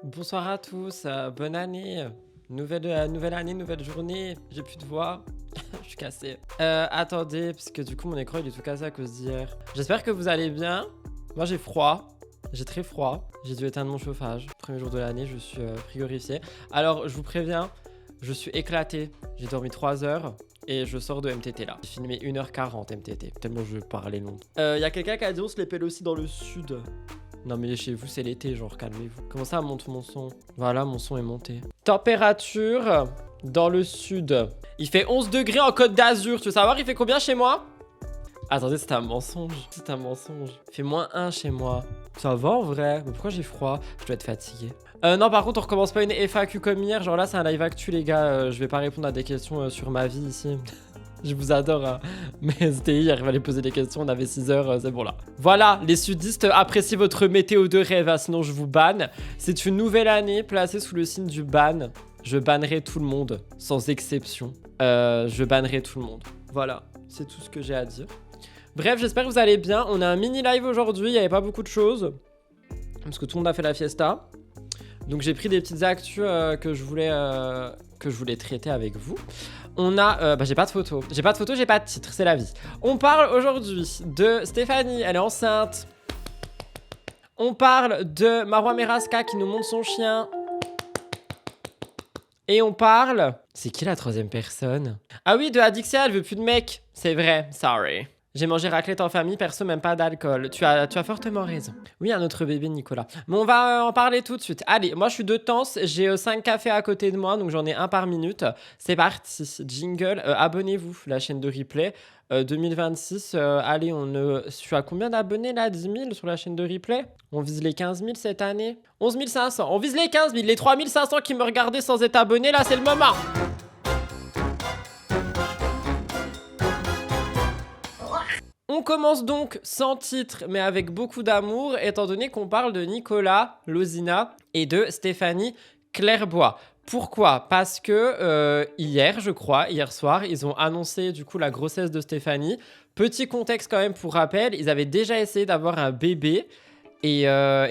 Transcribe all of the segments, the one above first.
Bonsoir à tous, bonne année. Nouvelle année, nouvelle journée. J'ai plus de voix. Je suis cassé. Attendez, parce que du coup, mon écran il est tout cassé à cause d'hier. J'espère que vous allez bien. Moi, j'ai froid. J'ai très froid. J'ai dû éteindre mon chauffage. Premier jour de l'année, je suis frigorifié. Alors, je vous préviens, je suis éclaté. J'ai dormi 3 heures. Et je sors de MTT là. J'ai filmé 1h40 MTT. Tellement je parlais long. Y a quelqu'un qui a dit on se les pèle aussi dans le sud. Non mais chez vous c'est l'été, genre calmez-vous. Comment ça monte mon son? Voilà, mon son est monté. Température dans le sud. Il fait 11 degrés en Côte d'Azur. Tu veux savoir il fait combien chez moi? Attendez, c'est un mensonge. C'est un mensonge. Il fait -1 chez moi. Ça va en vrai? Mais pourquoi j'ai froid? Je dois être fatigué. Non, par contre, on recommence pas une FAQ comme hier. Genre là, c'est un live actu, les gars. Je vais pas répondre à des questions sur ma vie ici. Je vous adore, hein. Mais c'était hier, il fallait poser des questions, on avait 6 heures, c'est bon là. Voilà, les sudistes, appréciez votre météo de rêve, hein, sinon je vous banne. C'est une nouvelle année placée sous le signe du ban. Je bannerai tout le monde, sans exception. Je bannerai tout le monde. Voilà, c'est tout ce que j'ai à dire. Bref, j'espère que vous allez bien. On a un mini live aujourd'hui, il n'y avait pas beaucoup de choses. Parce que tout le monde a fait la fiesta. Donc j'ai pris des petites actus que je voulais traiter avec vous. On a... j'ai pas de photo. J'ai pas de titre, c'est la vie. On parle aujourd'hui de Stéphanie, elle est enceinte. On parle de Marwa Meraska qui nous montre son chien. Et on parle... C'est qui la troisième personne? Ah oui, de Adixia, elle veut plus de mec. C'est vrai, sorry. J'ai mangé raclette en famille, perso même pas d'alcool. Tu as fortement raison. Oui, un autre bébé, Nicolas. Mais on va en parler tout de suite. Allez, moi je suis de Tence, j'ai 5 cafés à côté de moi, donc j'en ai un par minute. C'est parti, jingle, abonnez-vous, la chaîne de replay. 2026, allez, je suis à combien d'abonnés là? 10 000 sur la chaîne de replay? On vise les 15 000 cette année? 11 500, on vise les 15 000. Les 3 500 qui me regardaient sans être abonnés, là c'est le moment. On commence donc sans titre, mais avec beaucoup d'amour, étant donné qu'on parle de Nicolas Lozina et de Stéphanie Clairbois. Pourquoi? Parce que hier soir, ils ont annoncé du coup la grossesse de Stéphanie. Petit contexte quand même pour rappel, ils avaient déjà essayé d'avoir un bébé. Et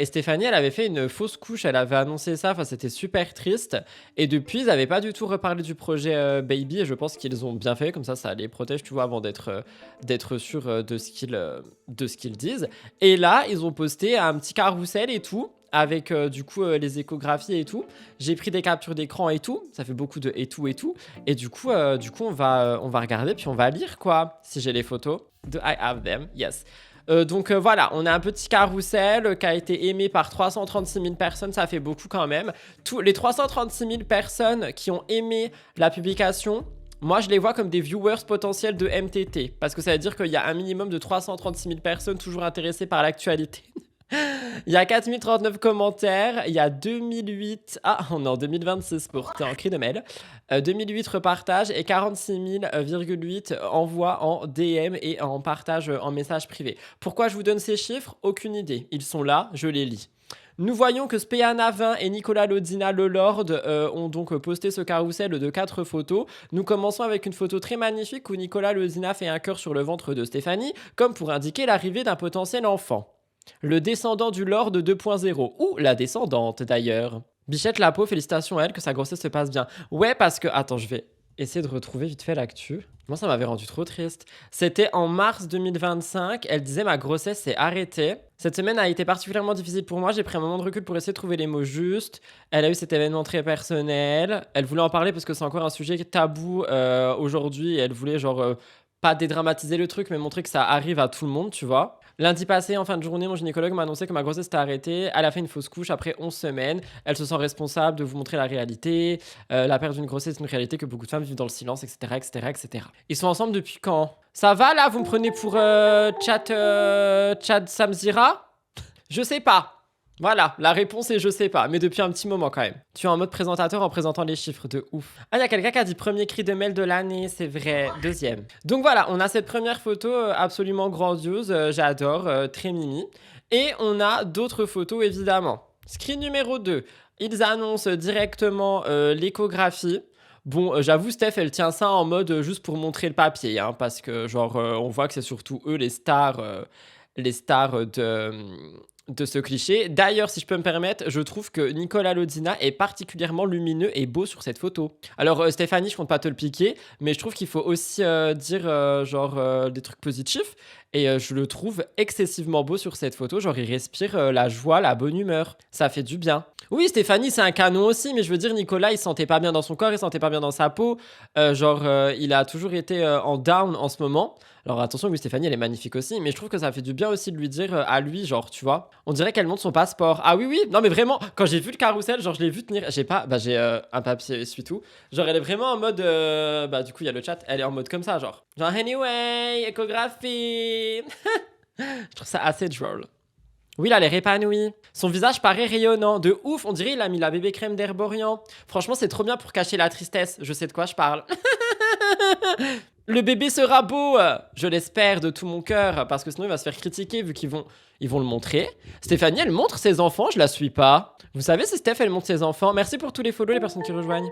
Stéphanie, elle avait fait une fausse couche, elle avait annoncé ça, enfin c'était super triste. Et depuis, ils n'avaient pas du tout reparlé du projet Baby, et je pense qu'ils ont bien fait, comme ça les protège, tu vois, avant d'être sûr de ce qu'ils disent. Et là, ils ont posté un petit carrousel et tout, avec du coup les échographies et tout. J'ai pris des captures d'écran et tout, ça fait beaucoup de et tout. Et du coup on va regarder, puis on va lire quoi, si j'ai les photos. Do I have them? Yes. Donc voilà, on a un petit carrousel qui a été aimé par 336 000 personnes, ça fait beaucoup quand même. Les 336 000 personnes qui ont aimé la publication, moi je les vois comme des viewers potentiels de MTT, parce que ça veut dire qu'il y a un minimum de 336 000 personnes toujours intéressées par l'actualité. Il y a 4039 commentaires, il y a 2008... Ah, on est en 2026 pourtant, cri de mail. 2008 repartages et 46 000,8 envois en DM et en partage en message privé. Pourquoi je vous donne ces chiffres? Aucune idée. Ils sont là, je les lis. Nous voyons que Spéana 20 et Nicolas Lozina le Lord ont donc posté ce carrousel de 4 photos. Nous commençons avec une photo très magnifique où Nicolas Lozina fait un cœur sur le ventre de Stéphanie, comme pour indiquer l'arrivée d'un potentiel enfant. Le descendant du Lord 2.0, ou la descendante d'ailleurs. Bichette Lapo, félicitations à elle, que sa grossesse se passe bien. Ouais, parce que... Attends, je vais essayer de retrouver vite fait l'actu. Moi, ça m'avait rendu trop triste. C'était en mars 2025, elle disait « Ma grossesse s'est arrêtée. Cette semaine a été particulièrement difficile pour moi, j'ai pris un moment de recul pour essayer de trouver les mots justes. Elle a eu cet événement très personnel. Elle voulait en parler parce que c'est encore un sujet tabou aujourd'hui. Et elle voulait genre... pas dédramatiser le truc, mais montrer que ça arrive à tout le monde, tu vois. Lundi passé, en fin de journée, mon gynécologue m'a annoncé que ma grossesse était arrêtée. Elle a fait une fausse couche après 11 semaines. Elle se sent responsable de vous montrer la réalité. La perte d'une grossesse est une réalité que beaucoup de femmes vivent dans le silence, etc., etc. Ils sont ensemble depuis quand? Ça va, là? Vous me prenez pour Chad Samzira? Je sais pas. Voilà, la réponse est je sais pas, mais depuis un petit moment quand même. Tu es en mode présentateur en présentant les chiffres, de ouf. Ah, il y a quelqu'un qui a dit premier cri de mail de l'année, c'est vrai, deuxième. Donc voilà, on a cette première photo absolument grandiose, j'adore, très mimi. Et on a d'autres photos évidemment. Screen numéro 2, ils annoncent directement l'échographie. Bon, j'avoue, Steph, elle tient ça en mode juste pour montrer le papier, hein, parce que genre, on voit que c'est surtout eux les stars de ce cliché. D'ailleurs, si je peux me permettre, je trouve que Nicolas Lodina est particulièrement lumineux et beau sur cette photo. Alors, Stéphanie, je compte pas te le piquer, mais je trouve qu'il faut aussi dire des trucs positifs. Et je le trouve excessivement beau sur cette photo. Genre, il respire la joie, la bonne humeur. Ça fait du bien. Oui, Stéphanie, c'est un canon aussi, mais je veux dire, Nicolas, il se sentait pas bien dans son corps, il se sentait pas bien dans sa peau. Il a toujours été en down en ce moment. Alors attention, oui, Stéphanie, elle est magnifique aussi, mais je trouve que ça fait du bien aussi de lui dire à lui, genre, tu vois. On dirait qu'elle montre son passeport. Ah oui, oui, non, mais vraiment, quand j'ai vu le carrousel, genre, je l'ai vu tenir. J'ai un papier essuie-tout. Genre, elle est vraiment en mode. Du coup, il y a le chat, elle est en mode comme ça, genre. Genre, anyway, échographie. Je trouve ça assez drôle. Oui, il a l'air épanoui. Son visage paraît rayonnant. De ouf, on dirait il a mis la bébé crème d'Herborian. Franchement, c'est trop bien pour cacher la tristesse. Je sais de quoi je parle. Le bébé sera beau, je l'espère de tout mon cœur, parce que sinon il va se faire critiquer vu qu'ils vont le montrer. Stéphanie, elle montre ses enfants, je la suis pas. Vous savez si Steph, elle montre ses enfants? Merci pour tous les follow, les personnes qui rejoignent.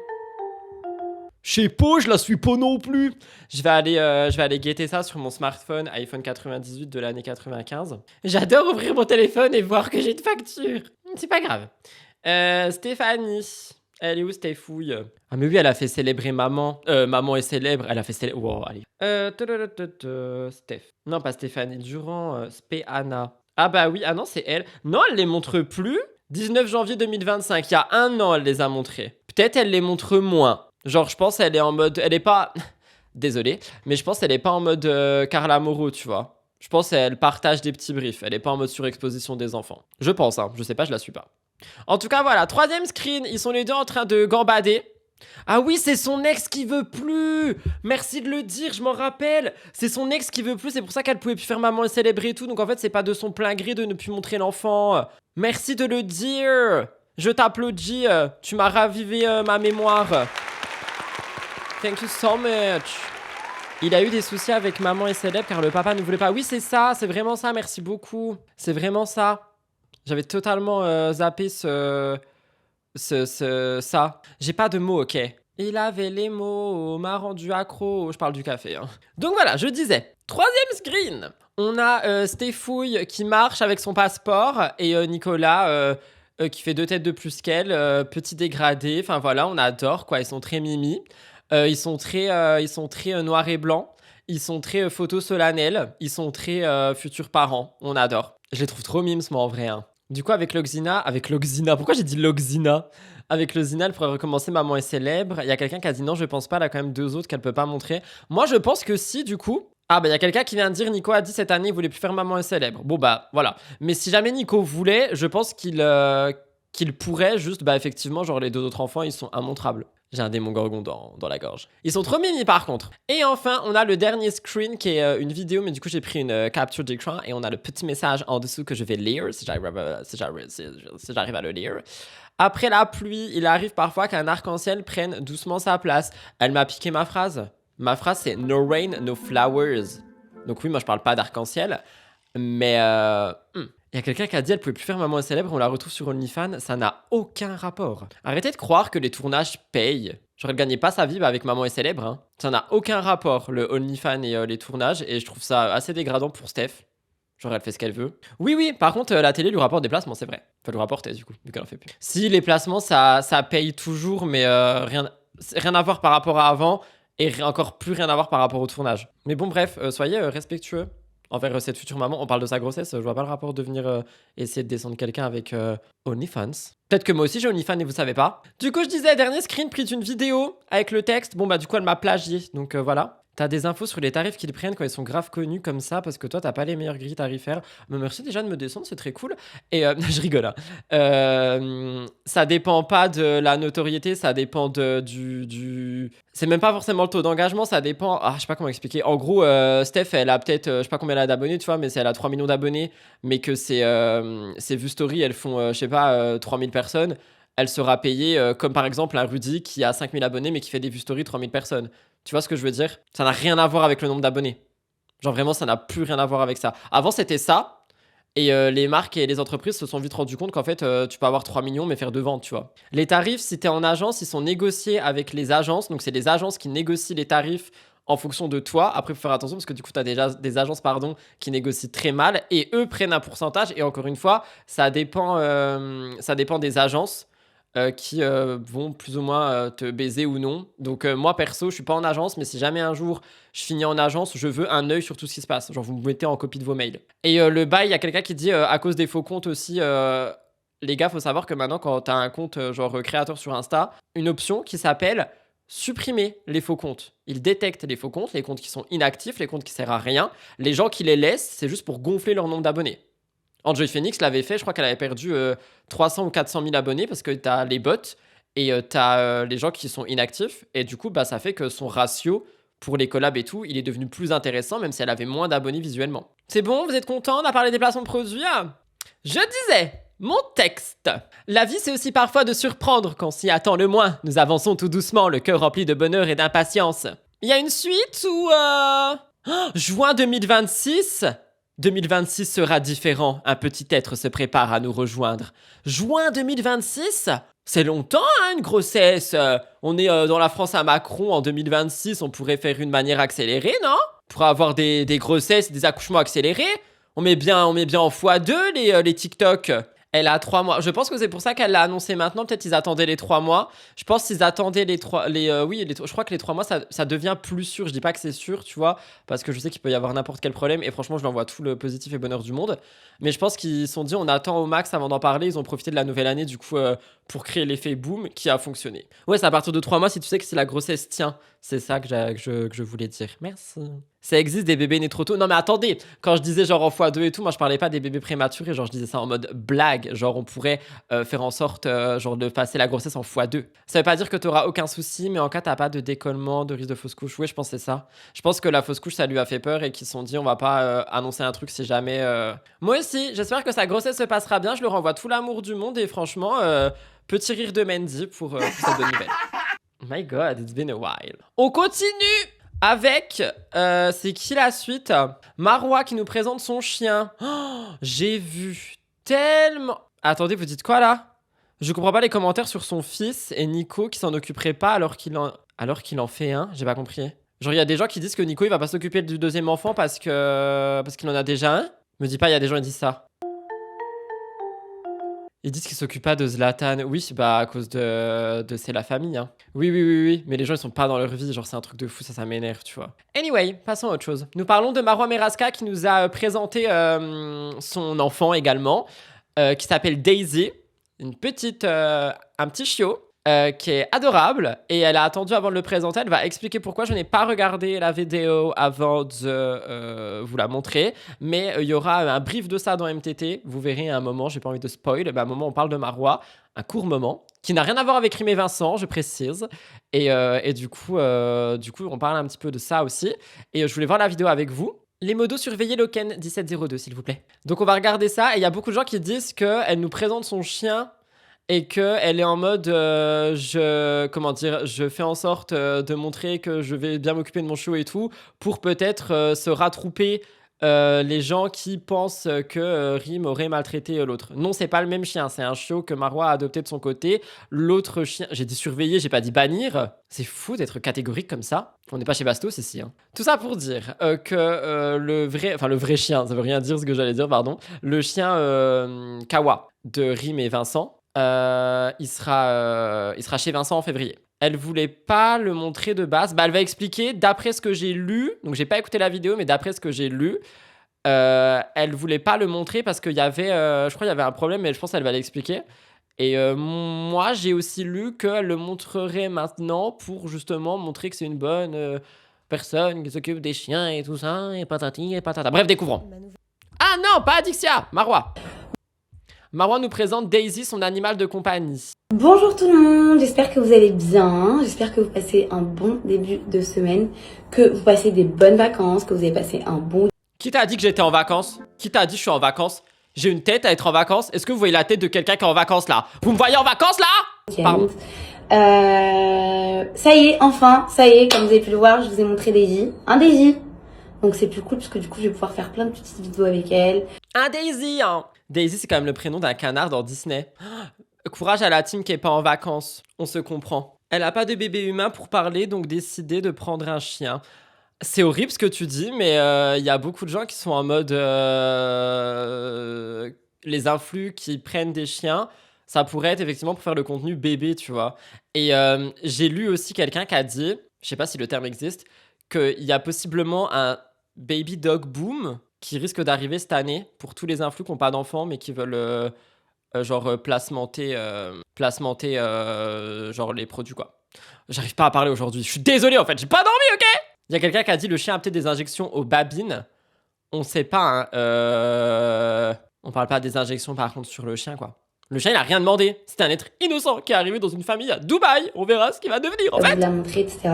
Je sais pas, je la suis pas non plus. Je vais aller guetter ça sur mon smartphone iPhone 98 de l'année 95. J'adore ouvrir mon téléphone et voir que j'ai une facture. C'est pas grave. Stéphanie. Elle est où, Stéphouille? Ah, mais oui, elle a fait célébrer maman. Maman est célèbre. Elle a fait célébrer. Wow, allez. Steph. Non, pas Stéphanie Durand. Spéana. Ah, bah oui. Ah non, c'est elle. Non, elle les montre plus. 19 janvier 2025. Il y a un an, elle les a montrés. Peut-être elle les montre moins. Genre, je pense elle est en mode. Elle est pas. Désolé. Mais je pense elle est pas en mode Carla Moreau, tu vois. Je pense elle partage des petits briefs. Elle est pas en mode surexposition des enfants. Je pense, hein. Je sais pas, je la suis pas. En tout cas, voilà, troisième screen, ils sont les deux en train de gambader. Ah oui, c'est son ex qui veut plus. Merci de le dire, je m'en rappelle. C'est son ex qui veut plus, c'est pour ça qu'elle pouvait plus faire maman et célébrer et tout. Donc en fait, c'est pas de son plein gré de ne plus montrer l'enfant. Merci de le dire. Je t'applaudis, tu m'as ravivé ma mémoire. Thank you so much. Il a eu des soucis avec maman et célèbre car le papa ne voulait pas. Oui, c'est ça, c'est vraiment ça, merci beaucoup. C'est vraiment ça. J'avais totalement zappé ça. J'ai pas de mots, ok. Il avait les mots, m'a rendu accro. Je parle du café. Hein. Donc voilà, je disais. Troisième screen. On a Stéphouille qui marche avec son passeport et Nicolas qui fait 2 têtes de plus qu'elle. Petit dégradé. Enfin voilà, on adore quoi. Ils sont très mimi. Ils sont très noir et blanc. Ils sont très photos solennelles. Ils sont très futurs parents. On adore. Je les trouve trop mimes, moi, en vrai. Hein. Du coup, avec Loxina, pourquoi j'ai dit Loxina? Avec Loxina, elle pourrait recommencer Maman est célèbre. Il y a quelqu'un qui a dit non, je pense pas, elle a quand même 2 autres qu'elle peut pas montrer. Moi, je pense que si, du coup. Ah, bah, il y a quelqu'un qui vient de dire Nico a dit cette année, il voulait plus faire Maman est célèbre. Bon, bah, voilà. Mais si jamais Nico voulait, je pense qu'il pourrait juste, bah, effectivement, genre, les 2 autres enfants, ils sont immontrables. J'ai un démon gorgon dans la gorge. Ils sont trop mimi par contre. Et enfin, on a le dernier screen qui est une vidéo, mais du coup, j'ai pris une capture d'écran et on a le petit message en dessous que je vais lire si j'arrive à le lire. Après la pluie, il arrive parfois qu'un arc-en-ciel prenne doucement sa place. Elle m'a piqué ma phrase. Ma phrase, c'est No rain, no flowers. Donc oui, moi, je parle pas d'arc-en-ciel. Mais il y a quelqu'un qui a dit elle pouvait plus faire Maman est célèbre, on la retrouve sur OnlyFans, ça n'a aucun rapport. Arrêtez de croire que les tournages payent. Genre elle gagnait pas sa vie avec Maman est célèbre, hein. Ça n'a aucun rapport, le OnlyFans et les tournages, et je trouve ça assez dégradant pour Steph. Genre elle fait ce qu'elle veut. Oui, oui, par contre la télé lui rapporte des placements, c'est vrai. Enfin, lui rapportait du coup, vu qu'elle en fait plus. Si, les placements, ça paye toujours, mais rien à voir par rapport à avant, et encore plus rien à voir par rapport au tournage. Mais bon, bref, soyez respectueux envers cette future maman. On parle de sa grossesse, je vois pas le rapport de venir essayer de descendre quelqu'un avec OnlyFans. Peut-être que moi aussi j'ai OnlyFans et vous savez pas. Du coup, je disais, dernier screen pris d'une vidéo avec le texte. Bon, bah, du coup, elle m'a plagié, donc voilà. T'as des infos sur les tarifs qu'ils prennent quand ils sont grave connus comme ça, parce que toi, t'as pas les meilleures grilles tarifaires. Mais merci déjà de me descendre, c'est très cool. Et je rigole. Hein. Ça dépend pas de la notoriété, ça dépend du... C'est même pas forcément le taux d'engagement, ça dépend... Ah, je sais pas comment expliquer. En gros, Steph, elle a peut-être... je sais pas combien elle a d'abonnés, tu vois, mais si elle a 3 millions d'abonnés, mais que ses vues story, elles font, je sais pas, 3000 personnes, elle sera payée comme par exemple un Rudy qui a 5000 abonnés, mais qui fait des vues story 3000 personnes. Tu vois ce que je veux dire? Ça n'a rien à voir avec le nombre d'abonnés. Genre vraiment, ça n'a plus rien à voir avec ça. Avant, c'était ça. Et les marques et les entreprises se sont vite rendues compte qu'en fait, tu peux avoir 3 millions mais faire 2 ventes, tu vois. Les tarifs, si t'es en agence, ils sont négociés avec les agences. Donc, c'est les agences qui négocient les tarifs en fonction de toi. Après, il faut faire attention parce que du coup, tu as déjà des agences qui négocient très mal et eux prennent un pourcentage. Et encore une fois, ça dépend des agences qui vont plus ou moins te baiser ou non. Donc moi, perso, je suis pas en agence, mais si jamais un jour je finis en agence, je veux un œil sur tout ce qui se passe. Genre, vous me mettez en copie de vos mails. Et le bail, il y a quelqu'un qui dit à cause des faux comptes aussi... les gars, faut savoir que maintenant, quand tu as un compte créateur sur Insta, une option qui s'appelle supprimer les faux comptes. Il détecte les faux comptes, les comptes qui sont inactifs, les comptes qui servent à rien. Les gens qui les laissent, c'est juste pour gonfler leur nombre d'abonnés. Enjoy Phoenix l'avait fait, je crois qu'elle avait perdu 300 ou 400 000 abonnés parce que tu as les bots et tu as les gens qui sont inactifs. Et du coup, ça fait que son ratio pour les collabs et tout, il est devenu plus intéressant même si elle avait moins d'abonnés visuellement. C'est bon, vous êtes content? On a parlé des placements de produits. Je disais... Mon texte. La vie, c'est aussi parfois de surprendre quand on s'y attend le moins. Nous avançons tout doucement, le cœur rempli de bonheur et d'impatience. Il y a une suite ou juin 2026 2026 sera différent. Un petit être se prépare à nous rejoindre. Juin 2026 c'est longtemps, hein, une grossesse. On est dans la France à Macron en 2026. On pourrait faire une manière accélérée, non? Pour avoir des grossesses, des accouchements accélérés. On met bien en x2 les TikTok. Elle a 3 mois. Je pense que c'est pour ça qu'elle l'a annoncé maintenant. Peut-être qu'ils attendaient les 3 mois. Je pense qu'ils attendaient les 3... je crois que les 3 mois, ça devient plus sûr. Je dis pas que c'est sûr, tu vois, parce que je sais qu'il peut y avoir n'importe quel problème. Et franchement, je leur vois tout le positif et bonheur du monde. Mais je pense qu'ils se sont dit, on attend au max avant d'en parler. Ils ont profité de la nouvelle année, du coup, pour créer l'effet boom qui a fonctionné. Ouais, c'est à partir de 3 mois si tu sais que si la grossesse tient. C'est ça que je voulais dire. Merci. Ça existe des bébés nés trop tôt. Non mais attendez, quand je disais genre en x2 et tout, moi je parlais pas des bébés prématurés, genre je disais ça en mode blague, genre on pourrait faire en sorte genre de passer la grossesse en x2. Ça veut pas dire que t'auras aucun souci, mais en cas t'as pas de décollement, de risque de fausse couche. Ouais, je pense que c'est ça. Je pense que la fausse couche ça lui a fait peur et qu'ils se sont dit on va pas annoncer un truc si jamais... Moi aussi, j'espère que sa grossesse se passera bien, je leur envoie tout l'amour du monde et franchement, petit rire de Mandy pour cette bonne nouvelle. Oh my god, it's been a while. On continue avec, c'est qui la suite? Marwa qui nous présente son chien. Oh, j'ai vu tellement... Attendez, vous dites quoi là? Je comprends pas les commentaires sur son fils et Nico qui s'en occuperait pas alors qu'il en fait un. J'ai pas compris. Genre il y a des gens qui disent que Nico il va pas s'occuper du deuxième enfant parce qu'il en a déjà un. Me dis pas, il y a des gens qui disent ça. Ils disent qu'ils s'occupent pas de Zlatan. Oui, à cause de c'est la famille. Hein. Oui. Mais les gens, ils sont pas dans leur vie. Genre, c'est un truc de fou, ça m'énerve, tu vois. Anyway, passons à autre chose. Nous parlons de Marwa Meraska qui nous a présenté son enfant également, qui s'appelle Daisy. Un petit chiot. Qui est adorable et elle a attendu avant de le présenter. Elle va expliquer pourquoi je n'ai pas regardé la vidéo avant de vous la montrer, mais il y aura un brief de ça dans MTT. Vous verrez à un moment, j'ai pas envie de spoil, à un moment on parle de Marwa, un court moment qui n'a rien à voir avec Rim et Vincent, je précise, et du coup on parle un petit peu de ça aussi, et je voulais voir la vidéo avec vous. Les modos, surveillez Loken 1702 s'il vous plaît. Donc on va regarder ça et il y a beaucoup de gens qui disent qu'elle nous présente son chien et qu'elle est en mode, je fais en sorte de montrer que je vais bien m'occuper de mon chiot et tout, pour peut-être se rattrouper les gens qui pensent que Rim aurait maltraité l'autre. Non, c'est pas le même chien, c'est un chiot que Marwa a adopté de son côté. L'autre chien, j'ai dit surveiller, j'ai pas dit bannir. C'est fou d'être catégorique comme ça. On n'est pas chez Bastos ici. Hein. Tout ça pour dire que le vrai chien, ça veut rien dire ce que j'allais dire, pardon. Le chien Kawa de Rim et Vincent. Il sera chez Vincent en février. Elle voulait pas le montrer de base. Elle va expliquer d'après ce que j'ai lu. Donc j'ai pas écouté la vidéo, mais d'après ce que j'ai lu, elle voulait pas le montrer parce qu'il y avait, je crois, il y avait un problème, mais je pense qu'elle va l'expliquer. Et moi, j'ai aussi lu qu'elle le montrerait maintenant pour justement montrer que c'est une bonne personne qui s'occupe des chiens et tout ça, et patati et patata. Bref, découvrons. Ah non, pas Adixia, Marwa. Marwa nous présente Daisy, son animal de compagnie. Bonjour tout le monde, j'espère que vous allez bien, j'espère que vous passez un bon début de semaine, que vous passez des bonnes vacances, que vous avez passé un bon... Qui t'a dit que j'étais en vacances? Qui t'a dit que je suis en vacances? J'ai une tête à être en vacances? Est-ce que vous voyez la tête de quelqu'un qui est en vacances là? Vous me voyez en vacances là? Pardon. Ça y est, enfin, ça y est, comme vous avez pu le voir, je vous ai montré Daisy, un Daisy. Donc c'est plus cool parce que du coup je vais pouvoir faire plein de petites vidéos avec elle. Un Daisy, hein. Daisy, c'est quand même le prénom d'un canard dans Disney. Courage à la team qui est pas en vacances, on se comprend. Elle a pas de bébé humain pour parler, donc décidé de prendre un chien. C'est horrible ce que tu dis, mais il y a beaucoup de gens qui sont en mode les influx qui prennent des chiens, ça pourrait être effectivement pour faire le contenu bébé, tu vois. Et j'ai lu aussi quelqu'un qui a dit, je sais pas si le terme existe, qu'il y a possiblement un baby dog boom qui risque d'arriver cette année pour tous les influx qui n'ont pas d'enfants mais qui veulent placementer genre les produits quoi. J'arrive pas à parler aujourd'hui, je suis désolé en fait, j'ai pas dormi, ok. Il y a quelqu'un qui a dit le chien a peut-être des injections aux babines. On sait pas, hein. On parle pas des injections par contre sur le chien, quoi. Le chien, il a rien demandé. C'était un être innocent qui est arrivé dans une famille à Dubaï. On verra ce qu'il va devenir, en Vous fait. la montrer, etc.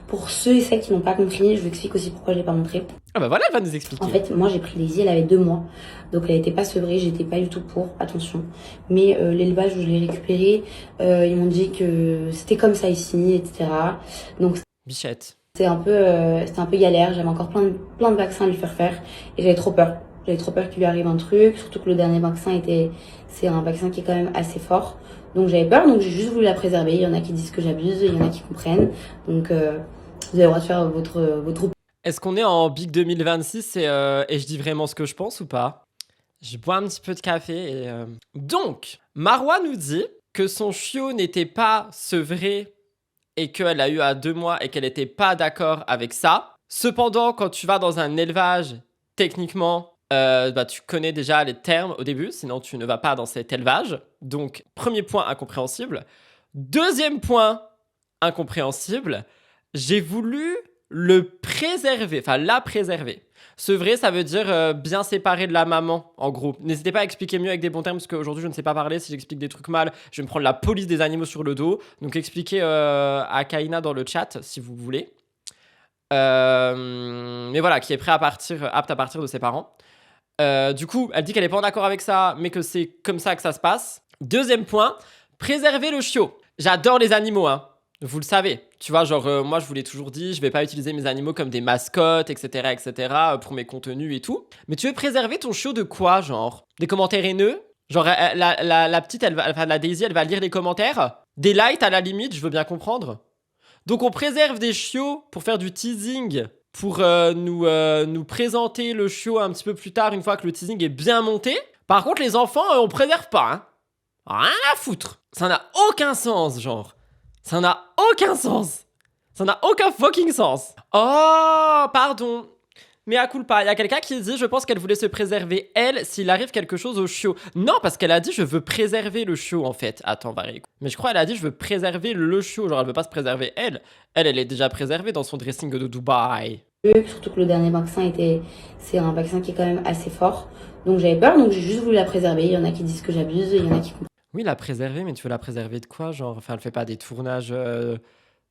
Pour ceux et celles qui n'ont pas compris, je vous explique aussi pourquoi je l'ai pas montré. Ah bah voilà, elle va nous expliquer. En fait, moi j'ai pris Daisy, elle avait 2 mois. Donc elle était pas sevrée, j'étais pas du tout pour, attention. Mais l'élevage où je l'ai récupérée, ils m'ont dit que c'était comme ça ici, etc. Donc Bichette. c'était un peu galère, j'avais encore plein de vaccins à lui faire et j'avais trop peur. J'avais trop peur qu'il lui arrive un truc, surtout que le dernier vaccin c'est un vaccin qui est quand même assez fort. Donc j'avais peur, donc j'ai juste voulu la préserver. Il y en a qui disent que j'abuse, il y en a qui comprennent. Donc vous avez le droit de faire votre Est-ce qu'on est en Big 2026 et je dis vraiment ce que je pense ou pas? Je bois un petit peu de café et... Donc, Marwa nous dit que son chiot n'était pas sevré et qu'elle a eu à 2 mois et qu'elle n'était pas d'accord avec ça. Cependant, quand tu vas dans un élevage, techniquement, tu connais déjà les termes au début, sinon tu ne vas pas dans cet élevage. Donc, premier point incompréhensible. Deuxième point incompréhensible, j'ai voulu le préserver, enfin la préserver. Sevrer, ça veut dire bien séparer de la maman, en gros. N'hésitez pas à expliquer mieux avec des bons termes, parce qu'aujourd'hui, je ne sais pas parler. Si j'explique des trucs mal, je vais me prendre la police des animaux sur le dos. Donc, expliquez à Kaina dans le chat, si vous voulez. Mais voilà, qui est prêt à partir, apte à partir de ses parents. Du coup, elle dit qu'elle n'est pas en accord avec ça, mais que c'est comme ça que ça se passe. Deuxième point, préserver le chiot. J'adore les animaux, hein. Vous le savez, tu vois, genre moi je vous l'ai toujours dit, je vais pas utiliser mes animaux comme des mascottes, etc., pour mes contenus et tout. Mais tu veux préserver ton chiot de quoi, genre? Des commentaires haineux? Genre la petite, la Daisy, elle va lire les commentaires? Des likes à la limite, je veux bien comprendre. Donc on préserve des chiots pour faire du teasing, pour nous présenter le chiot un petit peu plus tard, une fois que le teasing est bien monté. Par contre les enfants, on préserve pas, hein. Rien à foutre. Ça n'a aucun sens, genre. Ça n'a aucun sens. Ça n'a aucun fucking sens. Oh, pardon. Mais à culpa, il y a quelqu'un qui dit, je pense qu'elle voulait se préserver, elle, s'il arrive quelque chose au chiot. Non, parce qu'elle a dit, je veux préserver le chiot, en fait. Attends, va réécouter. Mais je crois qu'elle a dit, je veux préserver le chiot. Genre, elle veut pas se préserver, elle. Elle est déjà préservée dans son dressing de Dubaï. Surtout que le dernier vaccin c'est un vaccin qui est quand même assez fort. Donc j'avais peur, donc j'ai juste voulu la préserver. Il y en a qui disent que j'abuse, il y en a qui comprennent. Oui, la préserver, mais tu veux la préserver de quoi? Genre, enfin, elle fait pas des tournages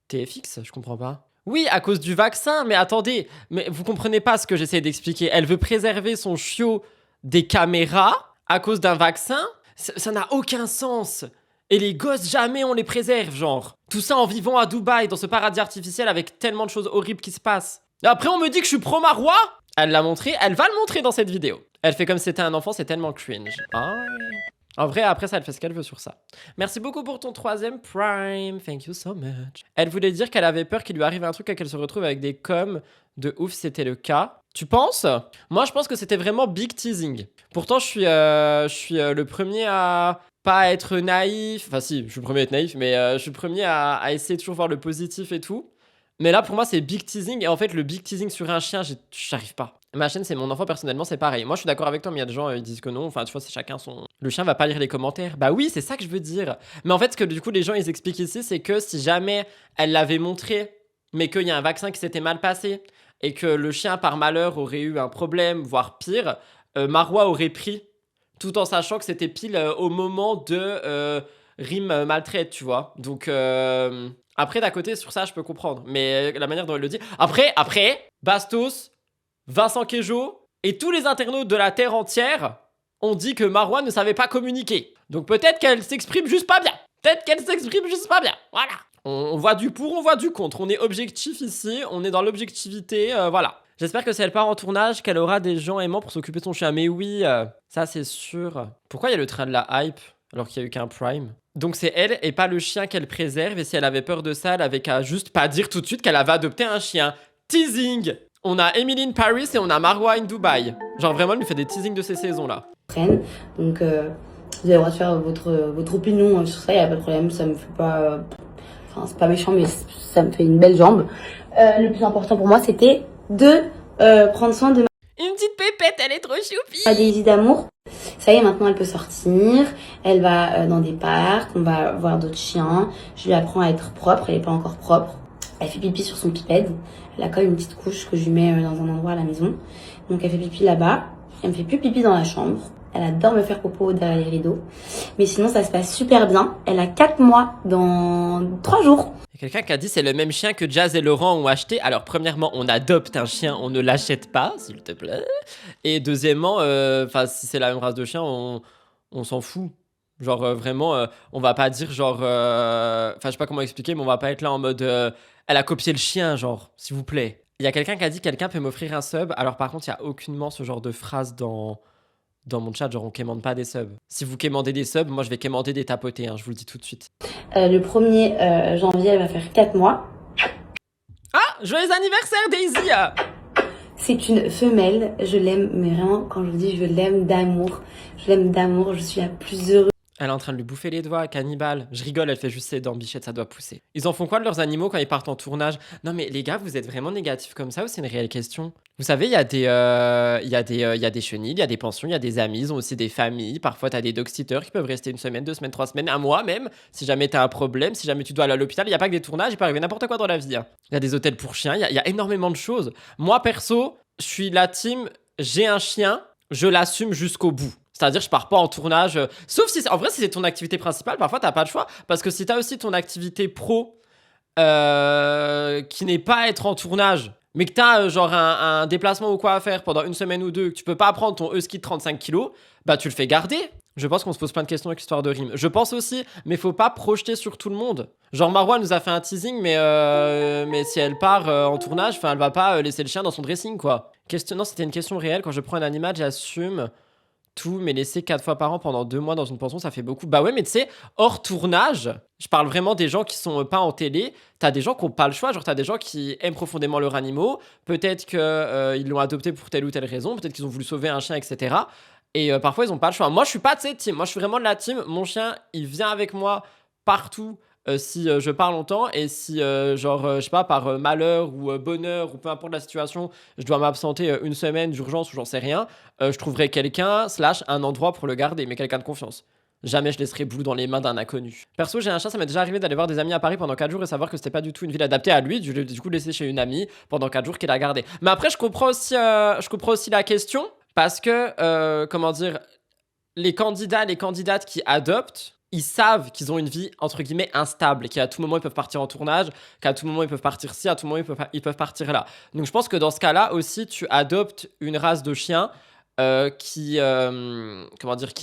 TFX, je comprends pas. Oui, à cause du vaccin, mais attendez, mais vous comprenez pas ce que j'essaie d'expliquer. Elle veut préserver son chiot des caméras à cause d'un vaccin? Ça n'a aucun sens. Et les gosses, jamais on les préserve, genre. Tout ça en vivant à Dubaï, dans ce paradis artificiel avec tellement de choses horribles qui se passent. Et après, on me dit que je suis pro-Marwa? Elle l'a montré, elle va le montrer dans cette vidéo. Elle fait comme si c'était un enfant, c'est tellement cringe. Ah ouais. En vrai, après ça, elle fait ce qu'elle veut sur ça. Merci beaucoup pour ton 3e Prime. Thank you so much. Elle voulait dire qu'elle avait peur qu'il lui arrive un truc et qu'elle se retrouve avec des coms de ouf, c'était le cas. Tu penses? Moi, je pense que c'était vraiment big teasing. Pourtant, je suis le premier à pas être naïf. Enfin si, je suis le premier à être naïf, mais je suis le premier à essayer de toujours voir le positif et tout. Mais là, pour moi, c'est big teasing. Et en fait, le big teasing sur un chien, j'arrive pas. Ma chaîne, c'est mon enfant, personnellement, c'est pareil. Moi, je suis d'accord avec toi, mais il y a des gens, ils disent que non. Enfin, tu vois, c'est chacun son... Le chien va pas lire les commentaires. Bah oui, c'est ça que je veux dire. Mais en fait, ce que du coup, les gens, ils expliquent ici, c'est que si jamais elle l'avait montré, mais qu'il y a un vaccin qui s'était mal passé, et que le chien, par malheur, aurait eu un problème, voire pire, Marwa aurait pris, tout en sachant que c'était pile au moment de Rim maltraite, tu vois. Donc... Après, d'à côté, sur ça, je peux comprendre. Mais la manière dont elle le dit... Après, Bastos, Vincent Queijo et tous les internautes de la Terre entière ont dit que Marwa ne savait pas communiquer. Donc peut-être qu'elle s'exprime juste pas bien. Voilà. On voit du pour, on voit du contre. On est objectif ici, on est dans l'objectivité, voilà. J'espère que si elle part en tournage, qu'elle aura des gens aimants pour s'occuper de son chien. Mais oui, ça c'est sûr. Pourquoi il y a le train de la hype alors qu'il n'y a eu qu'un Prime? Donc c'est elle et pas le chien qu'elle préserve. Et si elle avait peur de ça, elle avait qu'à juste pas dire tout de suite qu'elle avait adopté un chien. Teasing. On a Emily in Paris et on a Marwa in Dubaï. Genre vraiment, elle nous fait des teasings de ces saisons-là. Donc, vous avez le droit de faire votre opinion sur ça, il n'y a pas de problème, ça me fait pas... Enfin, c'est pas méchant, mais ça me fait une belle jambe. Le plus important pour moi, c'était de prendre soin de Une petite pépette, elle est trop choupie. ma Daisy d'amour. Ça y est, maintenant, elle peut sortir. Elle va dans des parcs, on va voir d'autres chiens. Je lui apprends à être propre, elle n'est pas encore propre. Elle fait pipi sur son pipette. Elle a quand même une petite couche que je lui mets dans un endroit à la maison. Donc, elle fait pipi là-bas. Elle me fait plus pipi dans la chambre. Elle adore me faire popo derrière les rideaux. Mais sinon, ça se passe super bien. Elle a 4 mois dans 3 jours. Il y a quelqu'un qui a dit c'est le même chien que Jazz et Laurent ont acheté. Alors premièrement, on adopte un chien, on ne l'achète pas, s'il te plaît. Et deuxièmement, si c'est la même race de chien, on s'en fout. Genre vraiment, on va pas dire genre... je sais pas comment expliquer, mais on va pas être là en mode... elle a copié le chien, genre, s'il vous plaît. Il y a quelqu'un qui a dit quelqu'un peut m'offrir un sub. Alors par contre, il y a aucunement ce genre de phrase dans mon chat, genre on quémande pas des subs. Si vous quémandez des subs, moi je vais quémander des tapotés, hein, je vous le dis tout de suite. Le 1er janvier, elle va faire 4 mois. Ah, joyeux anniversaire Daisy! C'est une femelle, je l'aime, mais vraiment, quand je vous dis je l'aime d'amour, je suis la plus heureuse. Elle est en train de lui bouffer les doigts, cannibale. Je rigole, elle fait juste ses dents, bichette, ça doit pousser. Ils en font quoi de leurs animaux quand ils partent en tournage? Non mais les gars, vous êtes vraiment négatifs comme ça ou c'est une réelle question? Vous savez, il y a des chenilles, il y a des pensions, il y a des amis, ils ont aussi des familles. Parfois, t'as des dog-sitters qui peuvent rester 1 semaine, 2 semaines, 3 semaines, un mois même. Si jamais t'as un problème, si jamais tu dois aller à l'hôpital, il n'y a pas que des tournages, il peut arriver n'importe quoi dans la vie. Hein. Il y a des hôtels pour chiens, il y a énormément de choses. Moi, perso, je suis la team, j'ai un chien, je l'assume jusqu'au bout. C'est-à-dire, je pars pas en tournage. Sauf si, en vrai, si c'est ton activité principale, parfois, t'as pas le choix. Parce que si t'as aussi ton activité pro qui n'est pas être en tournage, mais que t'as genre un déplacement ou quoi à faire pendant 1 semaine ou 2, que tu peux pas prendre ton husky de 35 kilos, bah tu le fais garder. Je pense qu'on se pose plein de questions avec l'histoire de rime. Je pense aussi, mais faut pas projeter sur tout le monde. Genre Marwa nous a fait un teasing, mais si elle part en tournage, elle va pas laisser le chien dans son dressing, quoi. Non, c'était une question réelle. Quand je prends un animal, j'assume tout, mais laisser 4 fois par an pendant 2 mois dans une pension, ça fait beaucoup. Bah ouais, mais tu sais, hors tournage, je parle vraiment des gens qui sont pas en télé. T'as des gens qui ont pas le choix, genre t'as des gens qui aiment profondément leurs animaux. Peut-être qu'ils l'ont adopté pour telle ou telle raison, peut-être qu'ils ont voulu sauver un chien, etc. Et parfois, ils ont pas le choix. Moi, je suis pas de cette team. Moi, je suis vraiment de la team. Mon chien, il vient avec moi partout si je pars longtemps. Et si, je sais pas, par malheur ou bonheur ou peu importe la situation, je dois m'absenter 1 semaine d'urgence ou j'en sais rien, je trouverai quelqu'un / un endroit pour le garder, mais quelqu'un de confiance. Jamais je laisserai Blue dans les mains d'un inconnu. Perso, j'ai un chien, ça m'est déjà arrivé d'aller voir des amis à Paris pendant 4 jours et savoir que c'était pas du tout une ville adaptée à lui. Du coup, laisser chez une amie pendant 4 jours qu'il a gardé. Mais après, je comprends aussi la question. Parce que, les candidats, les candidates qui adoptent, ils savent qu'ils ont une vie, entre guillemets, instable, qu'à tout moment, ils peuvent partir en tournage, qu'à tout moment, ils peuvent partir ci, à tout moment, ils peuvent partir là. Donc, je pense que dans ce cas-là, aussi, tu adoptes une race de chien qui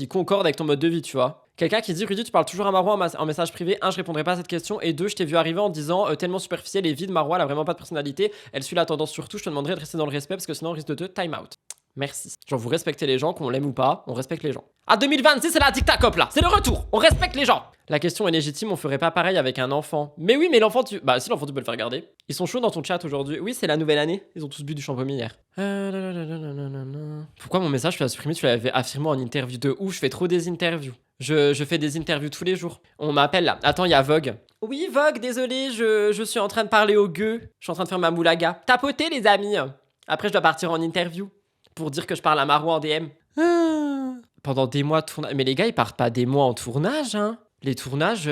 concorde avec ton mode de vie, tu vois. Quelqu'un qui dit, Rudy, tu parles toujours à Marwa en message privé. 1, je répondrai pas à cette question. Et 2, je t'ai vu arriver en disant tellement superficielle et vide, Marwa, elle a vraiment pas de personnalité. Elle suit la tendance surtout. Je te demanderai de rester dans le respect parce que sinon, on risque de te time out. Merci. Genre, vous respectez les gens, qu'on l'aime ou pas, on respecte les gens. À 2026, c'est la dictacop là, c'est le retour, on respecte les gens. La question est légitime, on ferait pas pareil avec un enfant. Mais oui, mais l'enfant, bah si l'enfant, tu peux le faire garder. Ils sont chauds dans ton chat aujourd'hui. Oui, c'est la nouvelle année, ils ont tous bu du champomis hier. Pourquoi mon message, tu l'as supprimé, tu l'avais affirmé en interview de ouf, je fais trop des interviews. Je fais des interviews tous les jours. On m'appelle là. Attends, il y a Vogue. Oui, Vogue, désolé, je suis en train de parler au gueux. Je suis en train de faire ma moulaga. Tapotez les amis. Après, je dois partir en interview. Pour dire que je parle à Marwa en DM. Pendant des mois de tournage. Mais les gars, ils partent pas des mois en tournage, hein. Les tournages,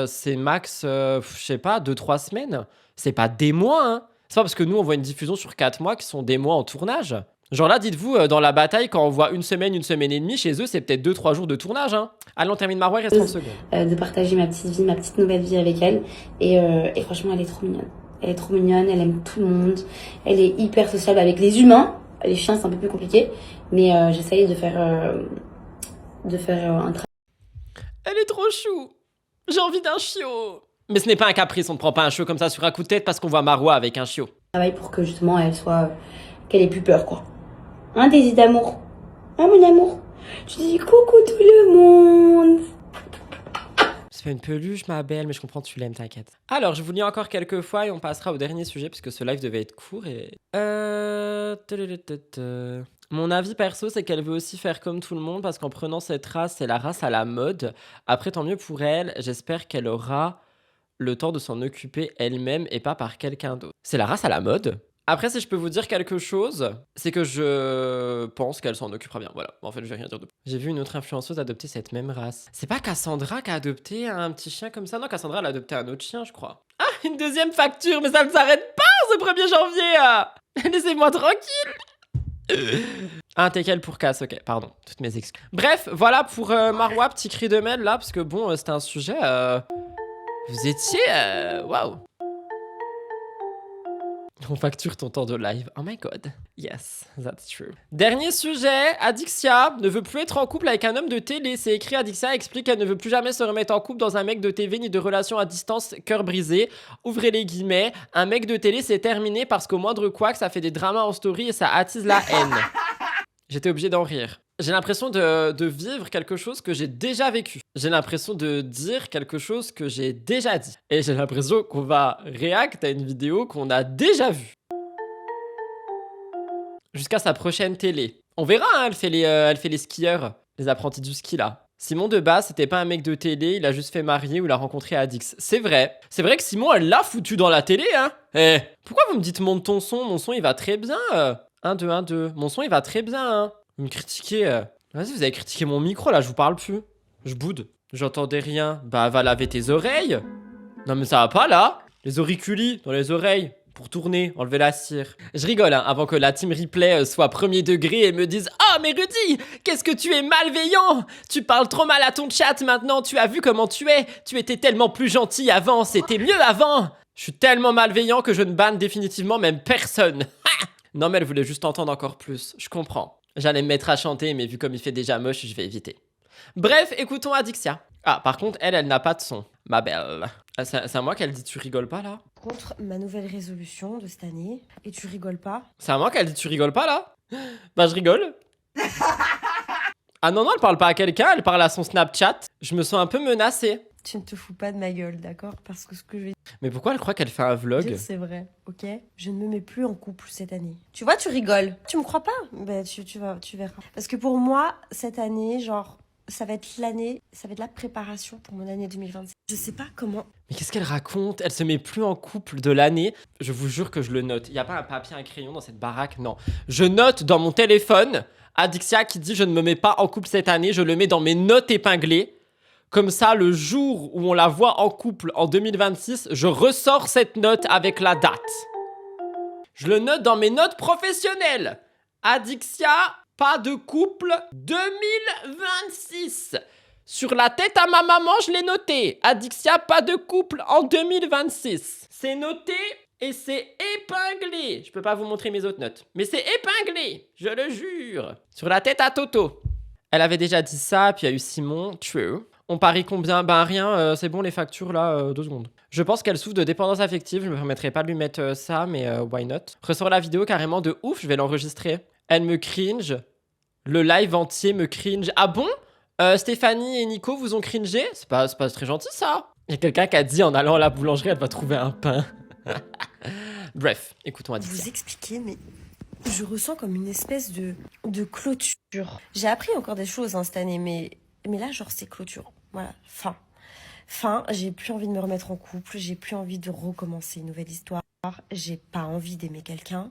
c'est max, je sais pas, 2-3 semaines. C'est pas des mois, hein. C'est pas parce que nous, on voit une diffusion sur 4 mois qui sont des mois en tournage. Genre là, dites-vous, dans la bataille, quand on voit 1 semaine, 1 semaine et demie, chez eux, c'est peut-être 2-3 jours de tournage, hein. Allez, on termine Marwa, il reste 30 secondes. De partager ma petite vie, ma petite nouvelle vie avec elle. Et franchement, elle est trop mignonne. Elle est trop mignonne, elle aime tout le monde. Elle est hyper sociable avec les humains. Les chiens, c'est un peu plus compliqué, mais j'essaye de faire un travail. Elle est trop chou. J'ai envie d'un chiot. Mais ce n'est pas un caprice, on ne prend pas un chiot comme ça sur un coup de tête parce qu'on voit Marwa avec un chiot. Pour que justement, qu'elle ait plus peur, quoi. Hein, Daisy d'amour? Hein, mon amour? Tu dis coucou tout le monde. pas une peluche, ma belle, mais je comprends, tu l'aimes, t'inquiète. Alors, je vous lis encore quelques fois et on passera au dernier sujet puisque ce live devait être court et... Mon avis perso, c'est qu'elle veut aussi faire comme tout le monde parce qu'en prenant cette race, c'est la race à la mode. Après, tant mieux pour elle. J'espère qu'elle aura le temps de s'en occuper elle-même et pas par quelqu'un d'autre. C'est la race à la mode. Après, si je peux vous dire quelque chose, c'est que je pense qu'elle s'en occupera bien. Voilà, en fait, je vais rien dire de plus. J'ai vu une autre influenceuse adopter cette même race. C'est pas Cassandra qui a adopté un petit chien comme ça? Non, Cassandra, elle a adopté un autre chien, je crois. Ah, une deuxième facture, mais ça ne s'arrête pas ce 1er janvier. Laissez-moi tranquille. Ah, TKL pour Cass, ok, pardon, toutes mes excuses. Bref, voilà pour Marwa, petit cri de mêle là, parce que bon, c'était un sujet... Vous étiez... Waouh. On facture ton temps de live. Oh my god. Yes, that's true. Dernier sujet. Adixia ne veut plus être en couple avec un homme de télé. C'est écrit, Adixia explique qu'elle ne veut plus jamais se remettre en couple dans un mec de TV ni de relation à distance, cœur brisé. Ouvrez les guillemets. Un mec de télé, c'est terminé parce qu'au moindre couac, ça fait des dramas en story et ça attise la haine. J'étais obligé d'en rire. J'ai l'impression de vivre quelque chose que j'ai déjà vécu. J'ai l'impression de dire quelque chose que j'ai déjà dit. Et j'ai l'impression qu'on va react à une vidéo qu'on a déjà vue. Jusqu'à sa prochaine télé. On verra, hein, elle fait les skieurs, les apprentis du ski là. Simon de base, c'était pas un mec de télé, il a juste fait marier ou il a rencontré Adix. C'est vrai. C'est vrai que Simon, elle l'a foutu dans la télé, hein. Eh, pourquoi vous me dites monte ton son? Mon son, il va très bien. 1, 2, 1, 2. Mon son, il va très bien, hein. Vous me critiquez. Vas-y, vous avez critiqué mon micro, là, je vous parle plus. Je boude. J'entendais rien. Bah, va laver tes oreilles. Non, mais ça va pas, là. Les auriculis dans les oreilles. Pour tourner, enlever la cire. Je rigole, hein, avant que la team replay soit 1er degré et me dise « Oh, mais Rudy, qu'est-ce que tu es malveillant! Tu parles trop mal à ton chat maintenant, tu as vu comment tu es! Tu étais tellement plus gentil avant, c'était mieux avant! » Je suis tellement malveillant que je ne banne définitivement même personne. Ha! Non, mais elle voulait juste entendre encore plus. Je comprends. J'allais me mettre à chanter, mais vu comme il fait déjà moche, je vais éviter. Bref, écoutons Adixia. Ah, par contre, elle n'a pas de son. Ma belle. Ah, c'est à moi qu'elle dit tu rigoles pas, là? Contre ma nouvelle résolution de cette année. Et tu rigoles pas? C'est à moi qu'elle dit tu rigoles pas, là? Bah, je rigole. Ah non, elle parle pas à quelqu'un, elle parle à son Snapchat. Je me sens un peu menacée. Tu ne te fous pas de ma gueule, d'accord? Parce que ce que je vais Mais pourquoi elle croit qu'elle fait un vlog? dire, c'est vrai, ok? Je ne me mets plus en couple cette année. Tu vois, tu rigoles. Tu me crois pas? Ben, tu verras. Parce que pour moi, cette année, genre, ça va être l'année, ça va être la préparation pour mon année 2026. Je sais pas comment. Mais qu'est-ce qu'elle raconte? Elle se met plus en couple de l'année. Je vous jure que je le note. Y a pas un papier, un crayon dans cette baraque? Non. Je note dans mon téléphone Adixia qui dit je ne me mets pas en couple cette année. Je le mets dans mes notes épinglées. Comme ça, le jour où on la voit en couple en 2026, je ressors cette note avec la date. Je le note dans mes notes professionnelles. Adixia, pas de couple 2026. Sur la tête à ma maman, je l'ai noté. Adixia, pas de couple en 2026. C'est noté et c'est épinglé. Je peux pas vous montrer mes autres notes, mais c'est épinglé, je le jure. Sur la tête à Toto. Elle avait déjà dit ça, puis il y a eu Simon, true. On parie combien? Ben rien, c'est bon les factures là, 2 secondes. Je pense qu'elle souffre de dépendance affective, je me permettrai pas de lui mettre ça, mais why not? Ressort la vidéo carrément de ouf, je vais l'enregistrer. Elle me cringe, le live entier me cringe. Ah bon? Stéphanie et Nico vous ont cringé? C'est pas très gentil ça. Il y a quelqu'un qui a dit en allant à la boulangerie, elle va trouver un pain. Bref, écoutons Adixia. Vous expliquer, mais je ressens comme une espèce de clôture. J'ai appris encore des choses hein, cette année, mais là, genre, c'est clôture. Voilà, fin, j'ai plus envie de me remettre en couple, j'ai plus envie de recommencer une nouvelle histoire, j'ai pas envie d'aimer quelqu'un.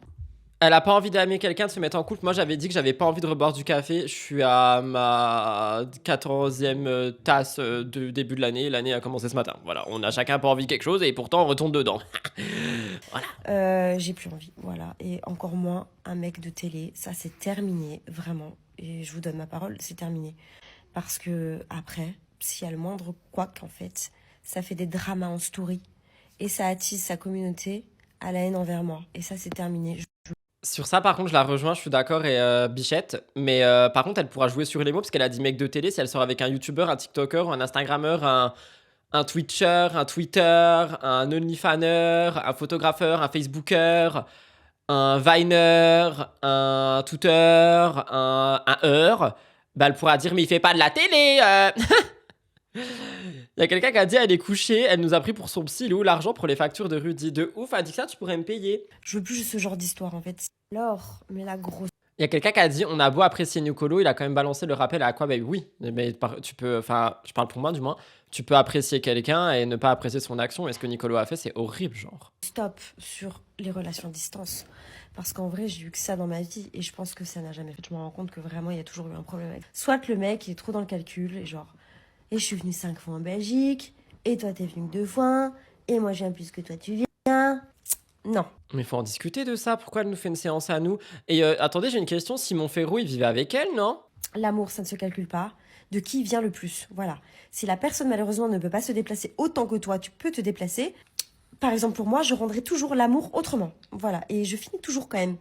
Elle a pas envie d'aimer quelqu'un, de se mettre en couple. Moi, j'avais dit que j'avais pas envie de reboire du café. Je suis à ma 14e tasse de début de l'année. L'année a commencé ce matin. Voilà, on a chacun pas envie de quelque chose et pourtant on retourne dedans. Voilà. J'ai plus envie, voilà. Et encore moins un mec de télé. Ça, c'est terminé, vraiment. Et je vous donne ma parole, c'est terminé. Parce que après, s'il y a le moindre couac, en fait, ça fait des dramas en story. Et ça attise sa communauté à la haine envers moi. Et ça, c'est terminé. Sur ça, par contre, je la rejoins, je suis d'accord, et Bichette. Mais par contre, elle pourra jouer sur les mots parce qu'elle a dit mec de télé. Si elle sort avec un YouTuber, un TikToker, un Instagrammeur, un Twitcher, un Twitter, un OnlyFanner, un photographeur, un Facebooker, un Viner, un Tuteur, un Heur, bah elle pourra dire mais il fait pas de la télé. Il y a quelqu'un qui a dit elle est couchée, elle nous a pris pour son psy, il est où l'argent pour les factures de Rudy? De ouf, elle dit que ça, tu pourrais me payer. Je veux plus ce genre d'histoire en fait. Alors, mais la grosse. Il y a quelqu'un qui a dit on a beau apprécier Nicolo, il a quand même balancé le rappel à Aqua Baby. Oui, mais tu peux, enfin, je parle pour moi du moins, tu peux apprécier quelqu'un et ne pas apprécier son action. Et ce que Nicolo a fait, c'est horrible, genre. Stop sur les relations à distance. Parce qu'en vrai, j'ai eu que ça dans ma vie et je pense que ça n'a jamais fait. Je me rends compte que vraiment, il y a toujours eu un problème avec. Soit le mec est trop dans le calcul et genre, et je suis venue 5 fois en Belgique, et toi t'es venue 2 fois, et moi je viens plus que toi tu viens. Non. Mais faut en discuter de ça. Pourquoi elle nous fait une séance à nous? Et attendez, j'ai une question. Simon Ferrou, il vivait avec elle, non? L'amour, ça ne se calcule pas. De qui vient le plus. Voilà. Si la personne, malheureusement, ne peut pas se déplacer autant que toi, tu peux te déplacer. Par exemple, pour moi, je rendrai toujours l'amour autrement. Voilà. Et je finis toujours quand même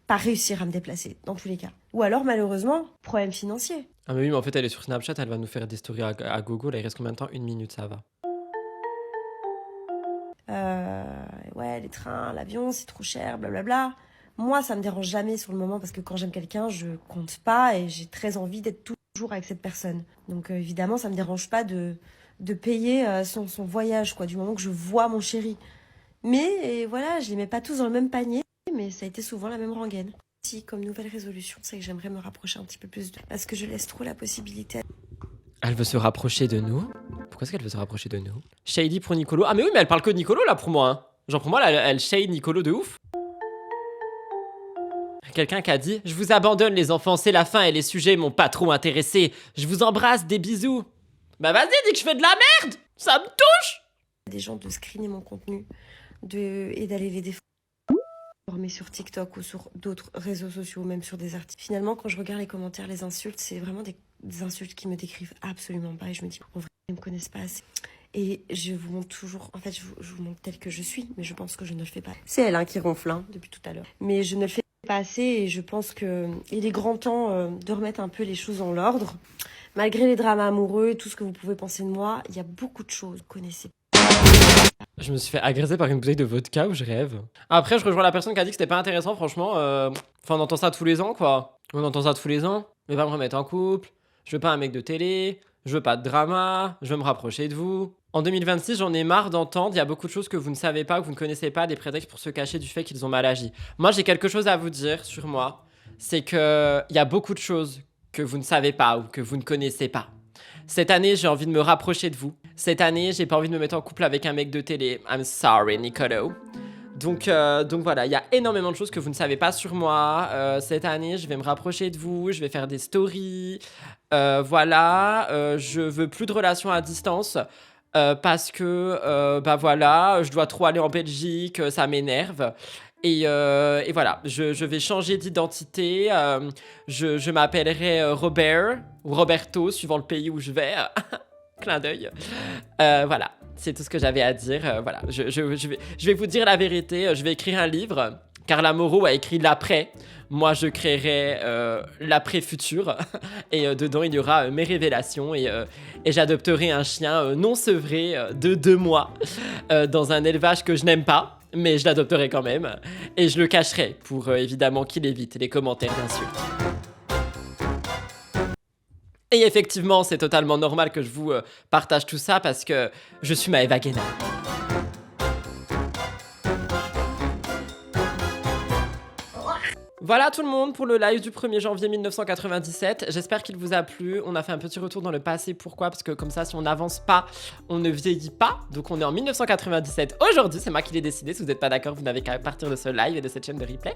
par réussir à me déplacer, dans tous les cas. Ou alors, malheureusement, problème financier. Ah mais oui, mais en fait, elle est sur Snapchat, elle va nous faire des stories à gogo. Là, il reste combien de temps? 1 minute, ça va. Ouais, les trains, l'avion, c'est trop cher, blablabla. Moi, ça me dérange jamais sur le moment parce que quand j'aime quelqu'un, je compte pas et j'ai très envie d'être toujours avec cette personne. Donc évidemment, ça me dérange pas de payer son voyage, quoi, du moment que je vois mon chéri. Mais voilà, je les mets pas tous dans le même panier, mais ça a été souvent la même rengaine. Si, comme nouvelle résolution, c'est que j'aimerais me rapprocher un petit peu plus parce que je laisse trop la possibilité. Elle veut se rapprocher de nous? Pourquoi est-ce qu'elle veut se rapprocher de nous? Shady pour Nicolo. Ah mais oui, mais elle parle que de Nicolo là pour moi. Hein. Genre pour moi, elle shade Nicolo de ouf. Quelqu'un qui a dit « Je vous abandonne les enfants, c'est la fin et les sujets m'ont pas trop intéressé. Je vous embrasse, des bisous. » Bah vas-y, dis que je fais de la merde. Ça me touche. Des gens de screener mon contenu et d'aller les déformer sur TikTok ou sur d'autres réseaux sociaux, même sur des articles. Finalement, quand je regarde les commentaires, les insultes, c'est vraiment des insultes qui me décrivent absolument pas. Et je me dis, en vrai, ils me connaissent pas assez. Et je vous montre toujours, en fait, je vous montre tel que je suis, mais je pense que je ne le fais pas. C'est elle qui ronfle depuis tout à l'heure. Mais je ne le fais pas assez et je pense qu'il est grand temps de remettre un peu les choses en l'ordre. Malgré les drames amoureux et tout ce que vous pouvez penser de moi, il y a beaucoup de choses que vous connaissez. Je me suis fait agresser par une bouteille de vodka ou je rêve. Après, je rejoins la personne qui a dit que c'était pas intéressant, franchement. Enfin, on entend ça tous les ans, quoi. On entend ça tous les ans. Je vais pas me remettre en couple. Je veux pas un mec de télé. Je veux pas de drama. Je veux me rapprocher de vous. En 2026, j'en ai marre d'entendre. Il y a beaucoup de choses que vous ne savez pas, que vous ne connaissez pas, des prétextes pour se cacher du fait qu'ils ont mal agi. Moi, j'ai quelque chose à vous dire sur moi. C'est que il y a beaucoup de choses que vous ne savez pas ou que vous ne connaissez pas. Cette année, j'ai envie de me rapprocher de vous. Cette année, j'ai pas envie de me mettre en couple avec un mec de télé. I'm sorry, Nicolo. Donc voilà, il y a énormément de choses que vous ne savez pas sur moi. Cette année, je vais me rapprocher de vous, je vais faire des stories. Voilà, je veux plus de relations à distance. Parce que, bah voilà, je dois trop aller en Belgique, ça m'énerve. Et voilà, je vais changer d'identité. Je m'appellerai Robert ou Roberto, suivant le pays où je vais. Clin d'œil. Voilà, c'est tout ce que j'avais à dire. Voilà, je vais vous dire la vérité. Je vais écrire un livre. Carla Moreau a écrit l'après. Moi, je créerai l'après-futur. Et dedans, il y aura mes révélations. Et j'adopterai un chien non sevré de 2 mois dans un élevage que je n'aime pas. Mais je l'adopterai quand même. Et je le cacherai pour évidemment qu'il évite les commentaires d'insultes. Et effectivement, c'est totalement normal que je vous partage tout ça parce que je suis Maëva Guéna. Voilà tout le monde pour le live du 1er janvier 1997. J'espère qu'il vous a plu. On a fait un petit retour dans le passé. Pourquoi? Parce que comme ça, si on n'avance pas, on ne vieillit pas. Donc on est en 1997 aujourd'hui. C'est moi qui l'ai décidé. Si vous n'êtes pas d'accord, vous n'avez qu'à partir de ce live et de cette chaîne de replay.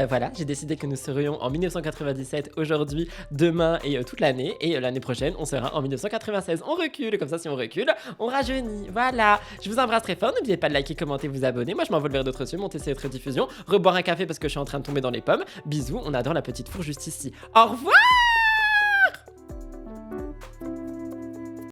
Voilà, j'ai décidé que nous serions en 1997 aujourd'hui, demain et toute l'année. Et l'année prochaine, on sera en 1996. On recule. Comme ça, si on recule, on rajeunit. Voilà. Je vous embrasse très fort. N'oubliez pas de liker, commenter, vous abonner. Moi, je m'envole vers d'autres cieux, monter cette rediffusion, reboire un café parce que je suis en train de tomber dans les pommes. Bisous, on adore la petite fourre juste ici. Au revoir!